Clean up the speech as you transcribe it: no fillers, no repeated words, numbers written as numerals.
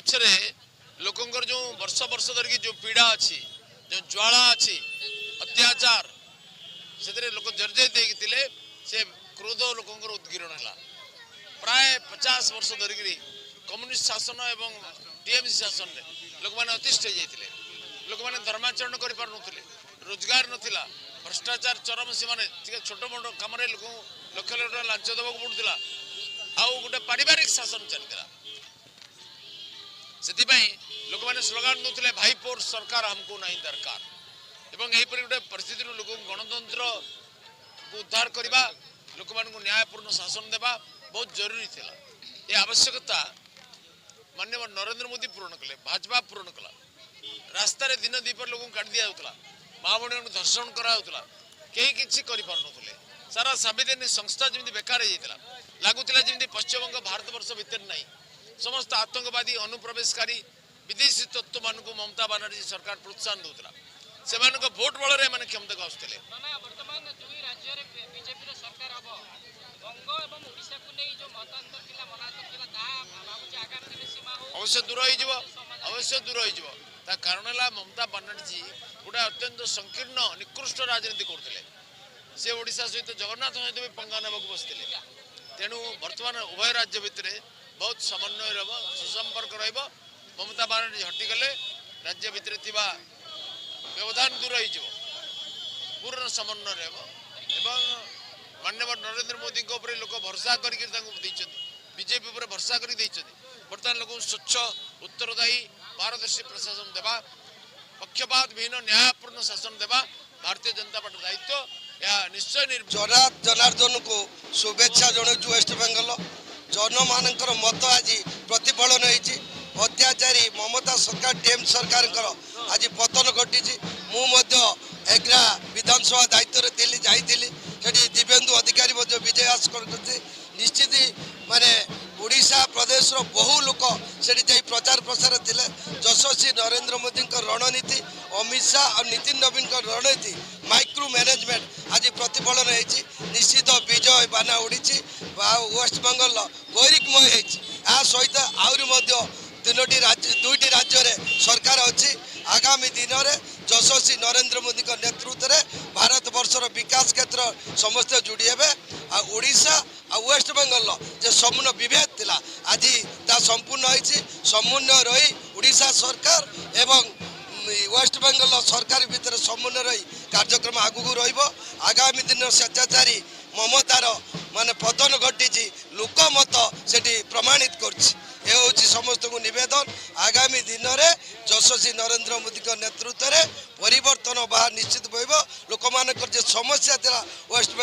पछरे लोकंकर जो वर्ष वर्ष धरिकी जो पीड़ा अच्छी जो ज्वाला अच्छी अत्याचार से लोक जर्जरित से क्रोध लोकंकर उद्गीरण है प्राय 50 वर्ष धरिकी कम्युनिस्ट शासन एवं टीएमसी शासन में लोक मैंने अतिष्ठ होते लोक मैंने धर्माचरण कर रोजगार नाला भ्रष्टाचार चरम सीमा छोट मोट कम लोक लक्ष लक्ष लांच देवाक पड़ूला आउ गोटे पारिवारिक शासन चलता से लोक मैंने स्लोगान दूसरे भाई पोर सरकार हमको नहीं दरकार एवं यहीपर गोटे परिस्थिति लोक गणतंत्र को उद्धार करवा लोक मान न्यायपूर्ण शासन देवा बहुत जरूरी था ये आवश्यकता माननीय नरेंद्र मोदी पूरण कले भाजपा पूरण कला रास्तार दिन दीपर लोक काट दि जाऊला माँ भाई धर्षण कराला कहीं किसी कर सारा संविधानिक संस्था जमी बेकार होता लगुला जमी पश्चिमबंग भारत वर्ष भितर ना समस्त आतंकवादी अनुप्रवेशकारी विदेशी तत्व मान ममता बानार्जी सरकार प्रोत्साहन दूसरा से भोट बल में क्षमता को आसुले अवश्य दूर हो कारण है ममता बानार्जी गोटे अत्यंत संकीर्ण निकृष्ट राजनीति करते से ओडिशा सहित जगन्नाथ सहित भी पंगा ना बसते तेणु बर्तमान उभय राज्य भितर बहुत समन्वय रह सुसंपर्क रमता बानार्जी हटिगले राज्य भितर व्यवधान दूर हो पूर्ण समन्वय रहा माननीय नरेंद्र मोदी लोक भरोसा बीजेपी पर भरोसा कर बर्तमान लोक स्वच्छ उत्तरदायी पारदर्शी प्रशासन देवा पक्षपात विहीन न्यायपूर्ण शासन देवा भारतीय जनता पार्टी दायित्व यह निश्चय जनार्दन को शुभेच्छा जनाऊँ वेस्ट बेंगल जन मानकर मत आज प्रतिफलन होती अत्याचारी ममता सरकार टीएम सरकार आज पतन घटी एग्रा विधानसभा दायित्व थी दिव्येन्दु अधिकारी विजय हासिल कर निश्चित माने ओडिशा प्रदेश बहु लोक से प्रचार प्रसार थिले यशस्वी नरेंद्र मोदी रणनीति अमित शाह और नितिन नवीन रणनीति माइक्रो मैनेजमेंट आज प्रतिफलन होती निश्चित विजय बाना उड़ी वेस्ट बेंगल गौरिकमय होती सहित आहरी दुईटी राज्य सरकार अच्छी आगामी दिन में यशस्वी नरेंद्र मोदी नेतृत्व में भारत वर्षर विकास क्षेत्र समस्त जोड़ी हे ओडिशा आ वेस्ट बेंगल जो समूह विभेद थिला आज ता संपूर्ण होती समन्वय रही ओडिशा सरकार एवं वेस्ट बेंगल सरकार भितर समन्वय रही कार्यक्रम आगू आगामी दिन स्वेच्छाचारी ममतार माने पतन घटी लोकमत से प्रमाणित कर समस्त को निवेदन आगामी दिन में यशस्वी नरेंद्र मोदी नेतृत्व में परिवर्तन बाहर निश्चित लोक मान समस्या वेस्ट